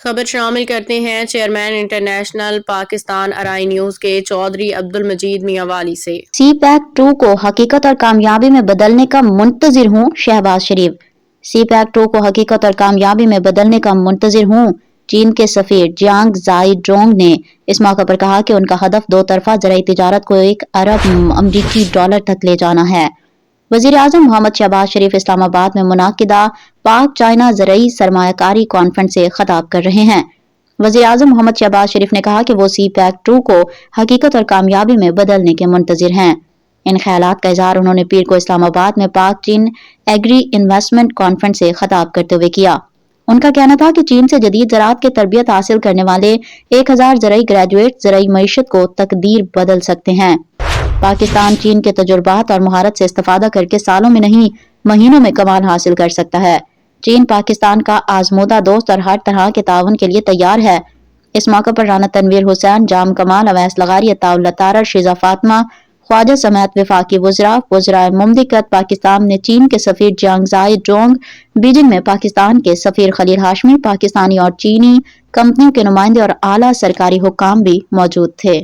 خبر شامل کرتے ہیں چیئرمین انٹرنیشنل پاکستان ارائی نیوز کے چودھری عبدالمجید میاں والی سے۔ سی پیک 2 کو حقیقت اور کامیابی میں بدلنے کا منتظر ہوں شہباز شریف۔ سی پیک 2 کو حقیقت اور کامیابی میں بدلنے کا منتظر ہوں چین کے سفیر جیانگ زائی ڈونگ نے اس موقع پر کہا کہ ان کا ہدف دو طرفہ زرعی تجارت کو 1 ارب امریکی ڈالر تک لے جانا ہے۔ وزیر اعظم محمد شہباز شریف اسلام آباد میں منعقدہ پاک چائنا زرعی سرمایہ کاری کانفرنس سے خطاب کر رہے ہیں۔ وزیر اعظم محمد شہباز شریف نے کہا کہ وہ سی پیک 2 کو حقیقت اور کامیابی میں بدلنے کے منتظر ہیں۔ ان خیالات کا اظہار انہوں نے پیر کو اسلام آباد میں پاک چین ایگری انویسٹمنٹ کانفرنس سے خطاب کرتے ہوئے کیا۔ ان کا کہنا تھا کہ چین سے جدید زراعت کے تربیت حاصل کرنے والے 1000 زرعی گریجویٹ زرعی معیشت کو تقدیر بدل سکتے ہیں۔ پاکستان چین کے تجربات اور مہارت سے استفادہ کر کے سالوں میں نہیں مہینوں میں کمال حاصل کر سکتا ہے۔ چین پاکستان کا آزمودہ دوست اور ہر طرح کے تعاون کے لیے تیار ہے۔ اس موقع پر رانا تنویر حسین، جام کمال، اویس لغاری، عطا اللہ طارر، شیزہ فاطمہ، خواجہ سمیت وفاقی وزرائے مملکت پاکستان نے چین کے سفیر جیانگ زائی ڈونگ، بیجنگ میں پاکستان کے سفیر خلیل ہاشمی، پاکستانی اور چینی کمپنیوں کے نمائندے اور اعلیٰ سرکاری حکام بھی موجود تھے۔